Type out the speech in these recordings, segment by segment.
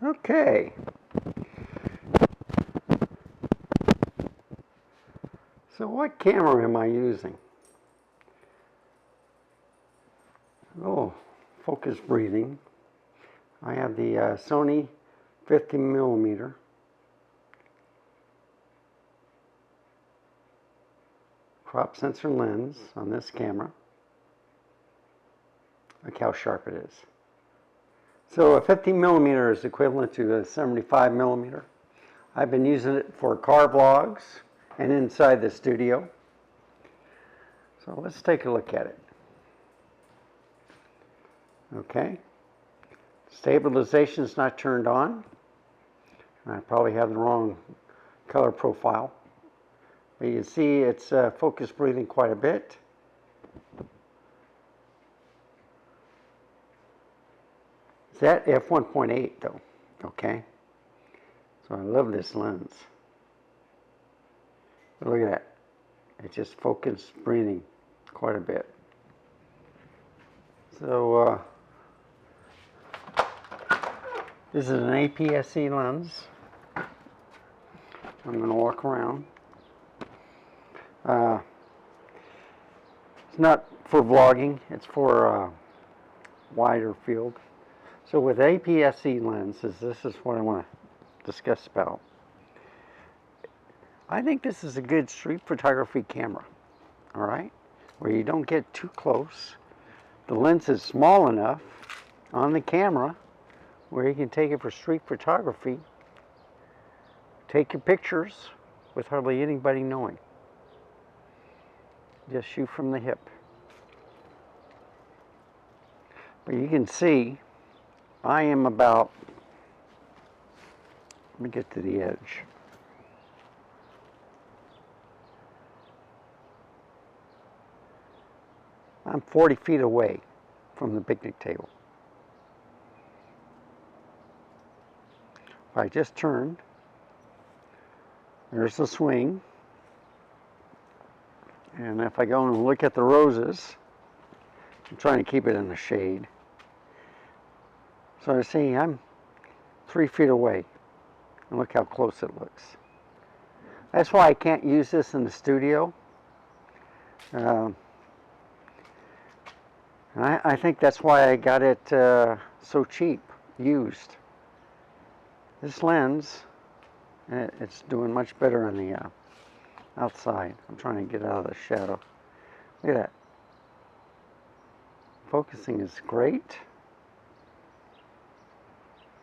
Okay. So what camera am I using? Oh, focus breathing. I have the Sony 50mm crop sensor lens on this camera. Look how sharp it is. So a 50mm is equivalent to a 75mm. I've been using it for car vlogs and inside the studio. So let's take a look at it. Okay. Stabilization is not turned on. I probably have the wrong color profile. But you can see it's focus breathing quite a bit. It's at f1.8 though, okay? So I love this lens. But look at that. It's just focus breathing quite a bit. So this is an APS-C lens. I'm going to walk around. It's not for vlogging, it's for wider field. So with APS-C lenses, this is what I want to discuss about. I think this is a good street photography camera, all right? Where you don't get too close. The lens is small enough on the camera where you can take it for street photography. Take your pictures with hardly anybody knowing. Just shoot from the hip. But you can see I am about, let me get to the edge. I'm 40 feet away from the picnic table. If I just turn, there's the swing. And if I go and look at the roses, I'm trying to keep it in the shade. So I see I'm 3 feet away. And look how close it looks. That's why I can't use this in the studio. I think that's why I got it so cheap, used. This lens, it's doing much better on the outside. I'm trying to get out of the shadow. Look at that. Focusing is great.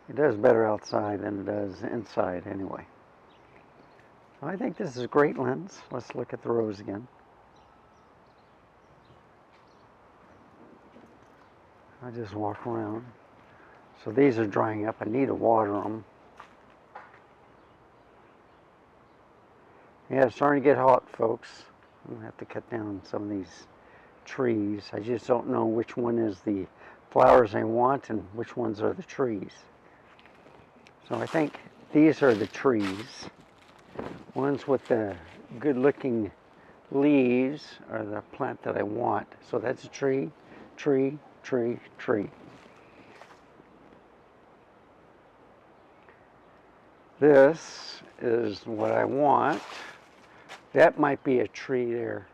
It does better outside than it does inside anyway. I think this is a great lens. Let's look at the rose again. I just walk around. So these are drying up. I need to water them. Yeah, it's starting to get hot, folks. I'm going to have to cut down some of these trees. I just don't know which one is the flowers I want and which ones are the trees. So I think these are the trees. Ones with the good-looking leaves are the plant that I want. So that's a tree, tree, tree, tree. This is what I want. That might be a tree there.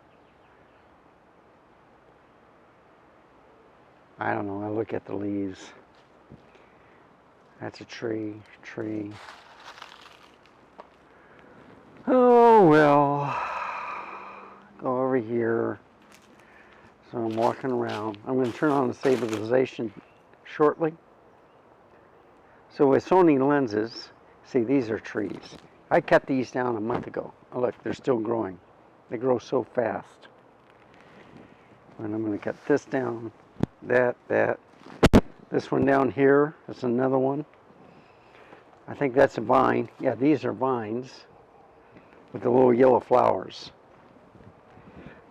I don't know, I look at the leaves. That's a tree, tree. Oh, well. Go over here. So I'm walking around. I'm going to turn on the stabilization shortly. So with Sony lenses, see, these are trees. I cut these down a month ago. Oh, look, they're still growing. They grow so fast. And I'm going to cut this down, that. This one down here is another one. I think that's a vine. Yeah, these are vines with the little yellow flowers.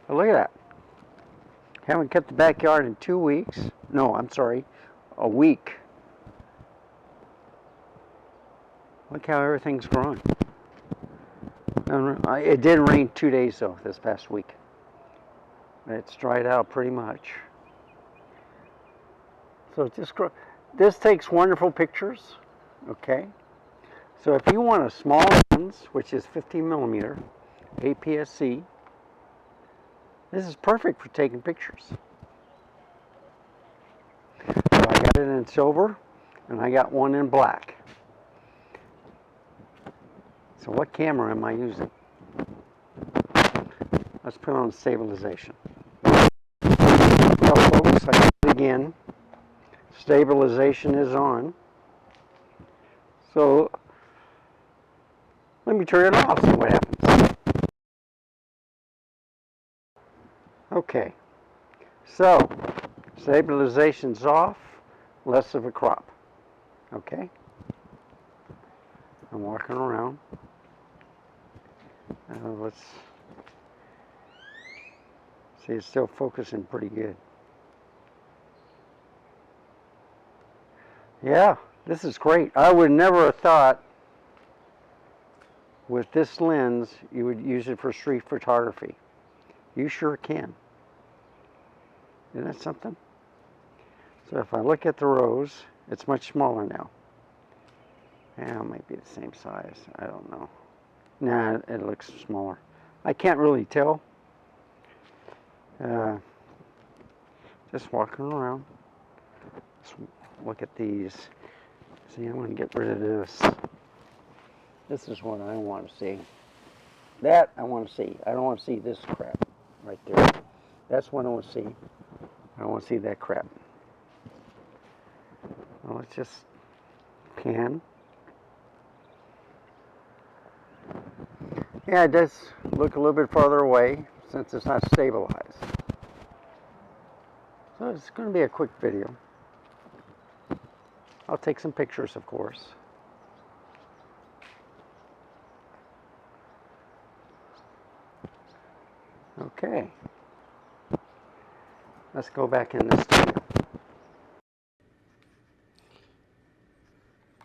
But look at that. Haven't cut the backyard in 2 weeks. No, I'm sorry, a week. Look how everything's growing. It did rain 2 days though this past week. It's dried out pretty much. So just grow. This takes wonderful pictures. Okay, so if you want a small lens, which is 15 millimeter APS-C, this is perfect for taking pictures. So I got it in silver, and I got one in black. So what camera am I using? Let's put on stabilization. Well, folks, I again, stabilization is on. So let me turn it off, see what happens. Okay, so stabilization's off, less of a crop. Okay, I'm walking around. Let's see, it's still focusing pretty good. Yeah, this is great. I would never have thought with this lens you would use it for street photography. You sure can. Isn't that something? So if I look at the rose, it's much smaller now. Yeah, it might be the same size. I don't know. Nah, it looks smaller. I can't really tell. Just walking around. Let's look at these. See, I'm going to get rid of this. This is what I want to see. That I want to see. I don't want to see this crap right there. That's what I want to see. I don't want to see that crap. Well, let's just pan. Yeah, it does look a little bit farther away since it's not stabilized. So it's going to be a quick video. I'll take some pictures, of course. Okay. Let's go back in the studio.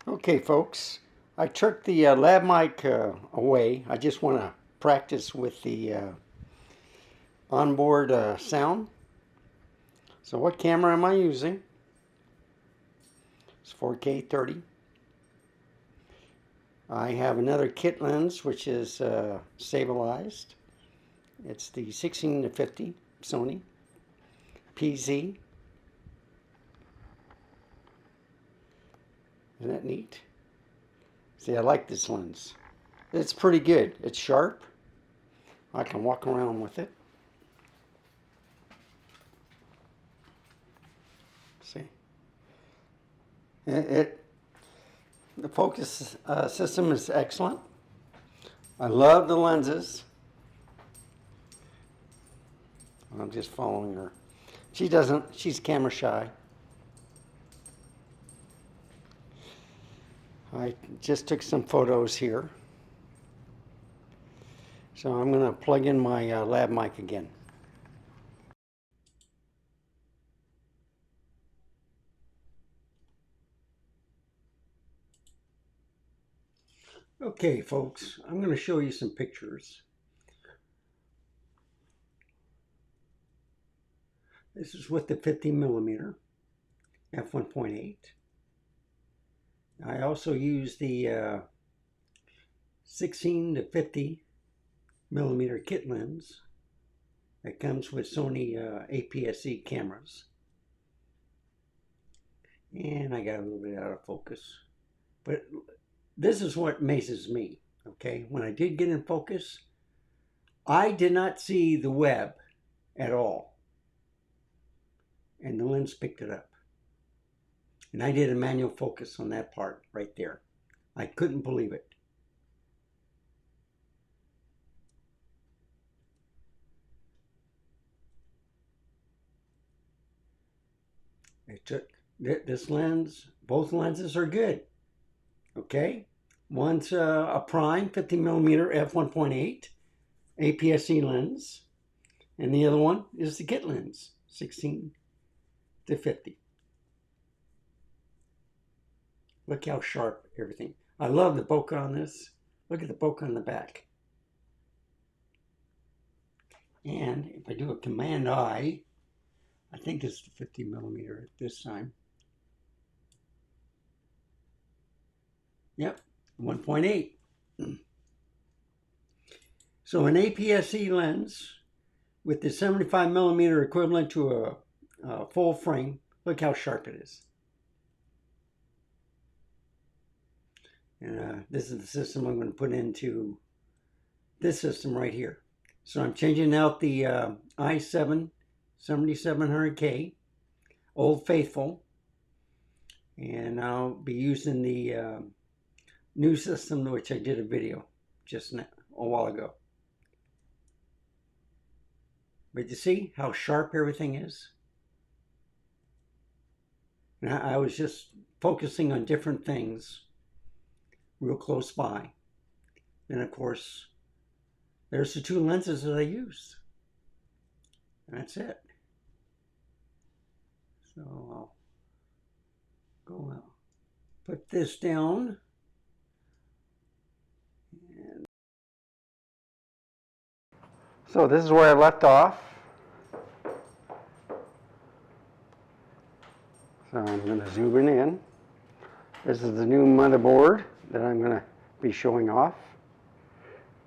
Okay, folks. I took the lab mic away. I just want to practice with the onboard sound. So what camera am I using? It's 4K 30. I have another kit lens which is stabilized. It's the 16-50 Sony PZ. Isn't that neat? See, I like this lens. It's pretty good. It's sharp. I can walk around with it. See? The focus system is excellent. I love the lenses. I'm just following her. She's camera shy. I just took some photos here. So I'm going to plug in my lab mic again. Okay, folks, I'm going to show you some pictures. This is with the 50 millimeter f1.8. I also use the 16-50 millimeter kit lens that comes with Sony APS-C cameras. And I got a little bit out of focus. But this is what amazes me, okay? When I did get in focus, I did not see the web at all. And the lens picked it up. And I did a manual focus on that part right there. I couldn't believe it. It took this lens, both lenses are good, okay? One's a prime 50 millimeter f1.8 APS-C lens, and the other one is the kit lens, 16-50. Look how sharp everything. I love the bokeh on this. Look at the bokeh on the back. And if I do a command I think it's the 50 millimeter at this time. Yep, 1.8. So an APS-C lens with the 75 millimeter equivalent to a full frame. Look how sharp it is. And this is the system I'm going to put into this system right here. So I'm changing out the i7 7700K, Old Faithful, and I'll be using the new system, which I did a video just now, a while ago. But you see how sharp everything is? And I was just focusing on different things real close by. Then of course, there's the two lenses that I used. And that's it. So I'll go out, put this down. And so this is where I left off. So I'm going to zoom in. This is the new motherboard that I'm going to be showing off.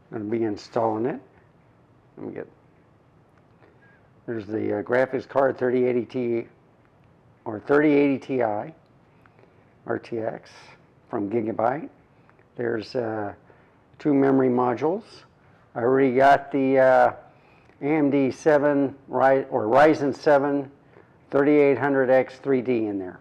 I'm going to be installing it. Let me get. There's the graphics card 3080 Ti or 3080 Ti RTX from Gigabyte. There's two memory modules. I already got the AMD 7 or Ryzen 7 3800X 3D in there.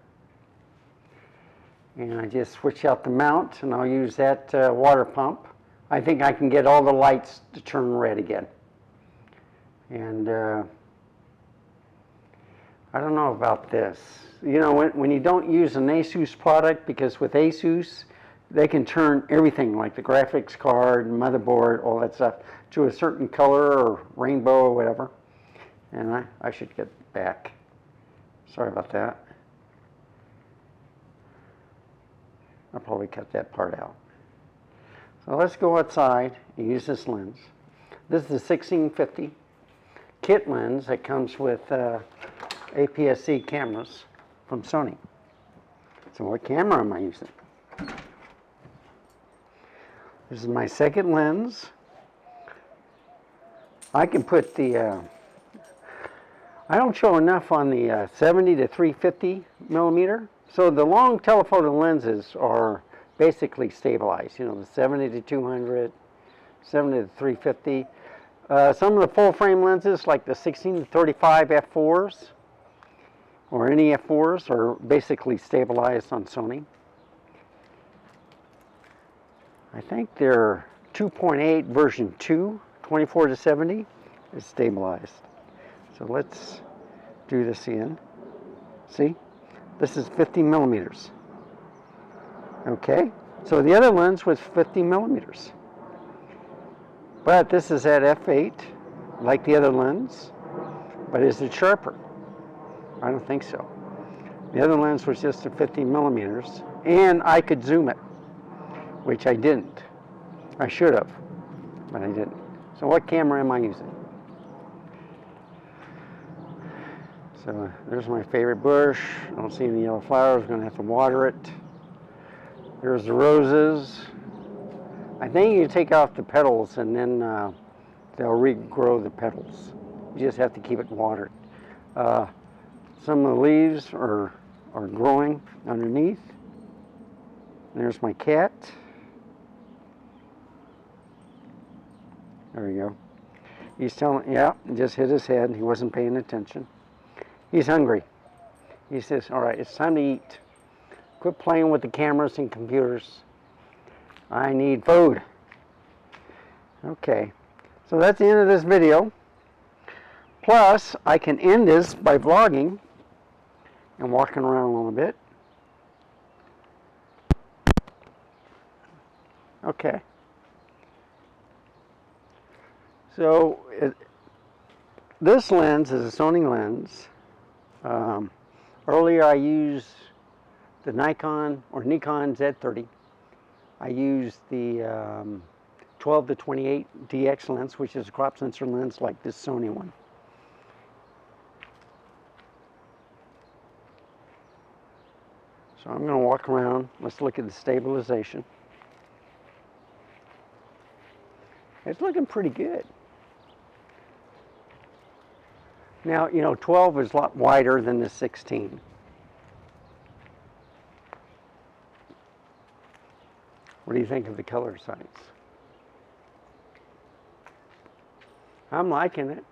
And I just switch out the mount and I'll use that water pump. I think I can get all the lights to turn red again. And I don't know about this. You know, when you don't use an Asus product, because with Asus, they can turn everything, like the graphics card, motherboard, all that stuff, to a certain color or rainbow or whatever. And I should get back. Sorry about that. I'll probably cut that part out. So let's go outside and use this lens. This is the 1650 kit lens that comes with APS-C cameras from Sony. So what camera am I using? This is my second lens. I can put the, I don't show enough on the 70 to 350 millimeter. So the long telephoto lenses are basically stabilized. You know, the 70 to 200, 70 to 350. Some of the full frame lenses, like the 16 to 35 f4s, or any f4s, are basically stabilized on Sony. I think they're 2.8 version 2, 24 to 70 is stabilized. So let's do this again. See? This is 50 millimeters. Okay? So the other lens was 50 millimeters. But this is at f8, like the other lens. But is it sharper? I don't think so. The other lens was just at 50 millimeters, and I could zoom it, which I didn't. I should have, but I didn't. So what camera am I using? So there's my favorite bush. I don't see any yellow flowers. I'm going to have to water it. There's the roses. I think you take off the petals and then they'll regrow the petals. You just have to keep it watered. Some of the leaves are growing underneath. There's my cat. There we go. He's telling, yeah, just hit his head. He wasn't paying attention. He's hungry. He says, all right, it's time to eat. Quit playing with the cameras and computers. I need food. Okay, so that's the end of this video. Plus, I can end this by vlogging and walking around a little bit. Okay. So, this lens is a Sony lens. Earlier I used the Nikon Z30. I used the 12 to 28 DX lens, which is a crop sensor lens like this Sony one. So I'm going to walk around. Let's look at the stabilization. It's looking pretty good. Now, 12 is a lot wider than the 16. What do you think of the color sights? I'm liking it.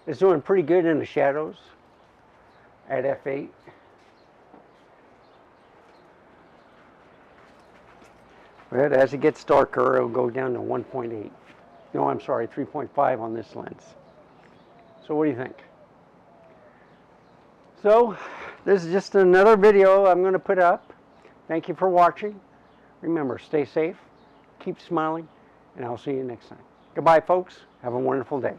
It's doing pretty good in the shadows at f8. But as it gets darker, it'll go down to 1.8. No, I'm sorry, 3.5 on this lens. So what do you think? So this is just another video I'm going to put up. Thank you for watching. Remember, stay safe, keep smiling, and I'll see you next time. Goodbye, folks. Have a wonderful day.